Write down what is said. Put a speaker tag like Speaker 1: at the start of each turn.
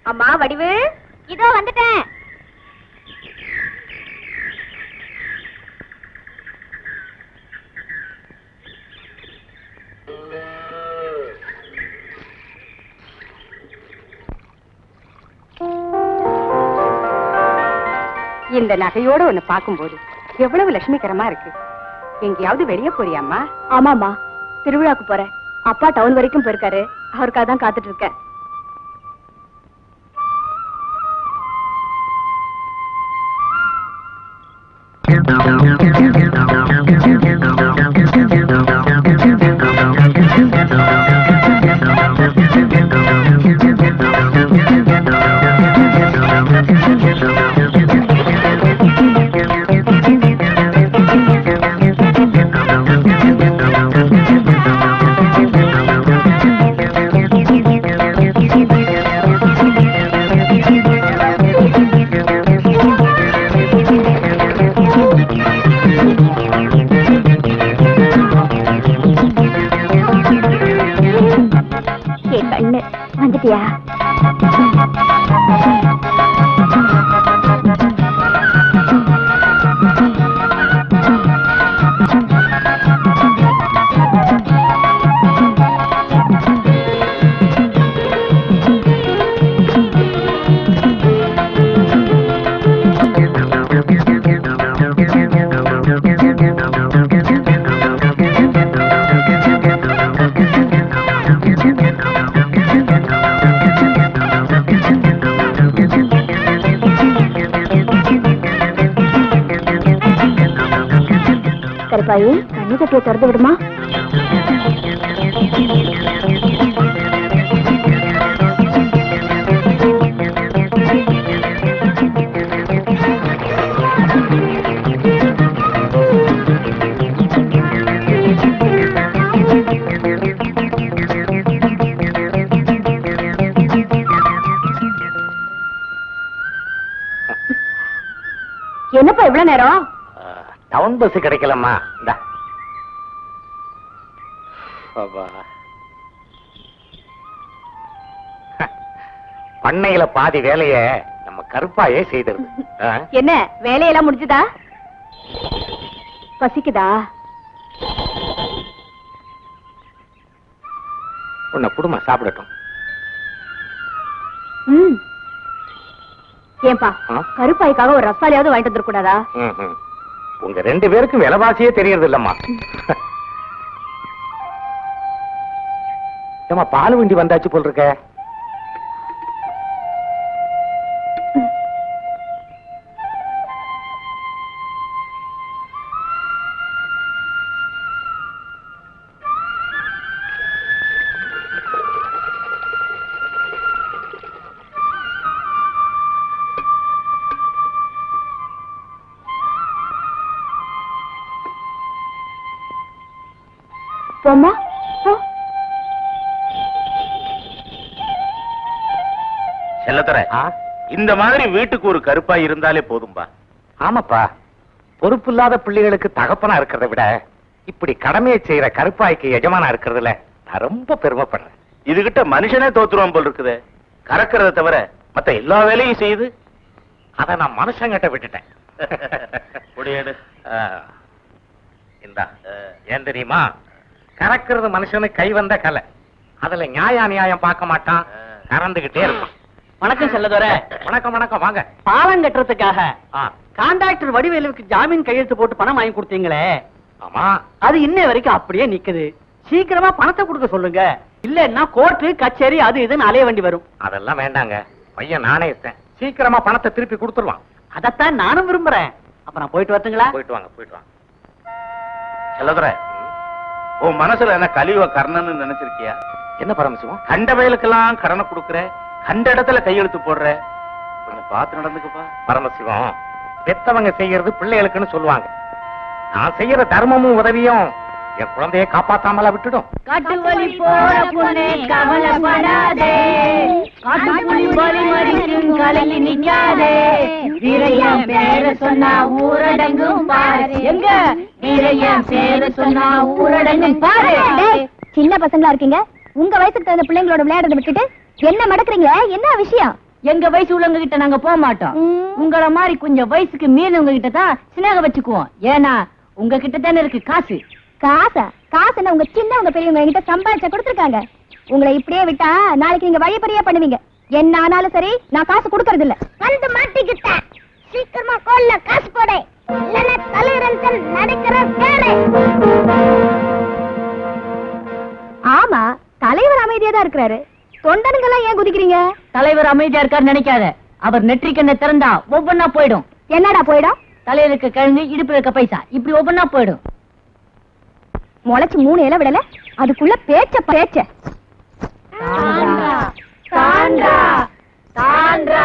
Speaker 1: அம்மா வடிவு, இதோ வந்துட்டேன்.
Speaker 2: இந்த நகையோட ஒண்ணு பார்க்கும்போது எவ்வளவு லட்சுமிகரமா இருக்கு. எங்கேயாவது வெளியே போறியாம்மா?
Speaker 1: ஆமாமா, திருவிழாக்கு போறேன். அப்பா டவுன் வரைக்கும் போயிருக்காரு, அவருக்காக தான் காத்துட்டு இருக்கேன். வந்துட்டியா? கருப்பாயி, கண்ணு கட்டிய திறந்து விடுமா? என்னப்பா இவ்வளவு நேரம்?
Speaker 3: டவுன் பஸ் கிடைக்கலம்மா. பண்ணையில பாதி வேலைய நம்ம கருப்பாயே செய்தது.
Speaker 1: என்ன வேலையெல்லாம் முடிஞ்சுதா? பசிக்குதா?
Speaker 3: உன்னை குடும்பம் சாப்பிடட்டும்.
Speaker 1: ஏன்பா, கருப்பாய்க்காக ஒரு ரசாலியாவது வாங்கிட்டு வந்துடக்கூடாதா?
Speaker 3: உங்க ரெண்டு பேருக்கும் விலைவாசியே தெரியறது இல்லம்மா. பால் வண்டி வந்தாச்சு போல் இருக்க.
Speaker 1: போமா,
Speaker 3: செல்லத்துறை, இந்த மாதிரி வீட்டுக்கு ஒரு கருப்பாய் இருந்தாலே போதும்பா. ஆமாப்பா, பொறுப்பு இல்லாத பிள்ளைகளுக்கு தகப்பனா இருக்கிறத விட இப்படி கடமையை செய்யற கருப்பாய்க்கு எஜமானா இருக்கிறதுல நான் ரொம்ப பெருமைப்படுறேன். இதுகிட்ட மனுஷனே தோத்துருவான் போல் இருக்குது. கறக்கிறத தவிர மத்த எல்லா வேலையும் செய்யுது. அத நான் மனுஷங்கிட்ட விட்டுட்டேன். ஏன் தெரியுமா? கறக்கிறது மனுஷனு கை வந்த கலை. அதுல நியாயம் பார்க்க மாட்டான், கறந்துகிட்டே இருப்பான்.
Speaker 4: வணக்கம் செல்லதுரை.
Speaker 3: வணக்கம் வணக்கம், வாங்க.
Speaker 4: பாலம் கட்டுறதுக்காக
Speaker 3: ஆ,
Speaker 4: கான்ட்ராக்டர் வடிவேலுக்கு ஜாமீன் கையெழுத்து போட்டு பணம் வாங்கி கொடுத்தீங்களே,
Speaker 3: ஆமா.
Speaker 4: அது இன்ன வரைக்கும் அப்படியே நிக்குது. சீக்கிரமா பணத்தை கொடுக்க சொல்லுங்க. இல்லன்னா கோர்ட்டு கச்சேரி அது இதுன்னு அலைய வேண்டி வரும்.
Speaker 3: அதெல்லாம் வேண்டாங்க, பையன் நானே இருக்கேன். சீக்கிரமா பணத்தை திருப்பி கொடுத்துருவான்.
Speaker 4: அதத்தான் நானும் விரும்புறேன். அப்ப நான் போயிட்டு வரட்டுங்களா?
Speaker 3: போயிட்டு வாங்க, போயிட்டு வாங்க. செல்லதுரை, உன் மனசுல என்ன கலியுக கர்ணன்னு நினைச்சிருக்கியா? என்ன பரமசிவம், கண்ட வயலுக்கெல்லாம் கடனை கொடுக்கற, கண்ட இடத்துல கையெழுத்து போடுற, கொஞ்சம் பார்த்து நடந்துக்கப்பா. பரமசிவம், பெத்தவங்க செய்யறது பிள்ளைகளுக்குன்னு சொல்லுவாங்க. நான் செய்யற தர்மமும் உதவியும் என் குழந்தையை காப்பாத்தாமல விட்டுடும்.
Speaker 1: காட்டு வலி போற பொண்ணே கவலைப்படாதே, காட்டுக்குள்ளி வலி மறிக்கும் கலங்கி நிக்காதே, வீரையன் பேர சொன்னா ஊரடங்கும் பாரு, எங்க வீரையன் பேர சொன்னா ஊரடங்கும் பாரு. சின்ன பசங்களா இருக்கீங்க, உங்க வயசுக்கு தகுந்த பிள்ளைங்களோட விளையாடுறத விட்டுட்டு என்ன மடக்குறீங்க? என்ன விஷயம்? எங்க வயசு உள்ளவங்க கிட்ட நாங்க போக மாட்டோம். உங்கள மாதிரி கொஞ்சம் வயசுக்கு மீறினவங்க கிட்ட தான் சினேகம் வச்சுக்குவோம். ஏன்னா உங்க கிட்ட தானே இருக்கு காசு. காசா? காசுன்னா உங்க சின்னவங்க பெரியவங்க என்கிட்ட சம்பாதிச்சா கொடுத்துருக்காங்க. உங்களை இப்படியே விட்டா நாளைக்கு நீங்க வழிபறியா பண்ணுவீங்க. என்ன ஆனாலும் சரி, நான் காசு கொடுக்கறது இல்ல. வந்து மாட்டிக்கிட்ட, சீக்கிரமா கோல்ல காசு போடு, இல்லன்னா தலைரஞ்சல் நடக்கிற கேளு. ஆமா, தலைவர் அமைதியா தான் இருக்கிறாரு. தொண்டனுங்கெல்லாம் ஏன் குதிக்கிறீங்க? தலைவர் அமைதியா இருக்காரு நினைக்காத. அவர் நெற்றிக்கண்ணை திறந்தா ஒவ்வொன்னா போயிடும். என்னடா போயிடும்? தலையில இருக்க கிழங்கு, இடுப்புல இருக்க பைசா, இப்படி ஒவ்வொன்னா போயிடும். முளைச்சு 3 இலை விடல, அதுக்குள்ள பேச்ச பேச்ச. தாண்டா தாண்டா தாண்டா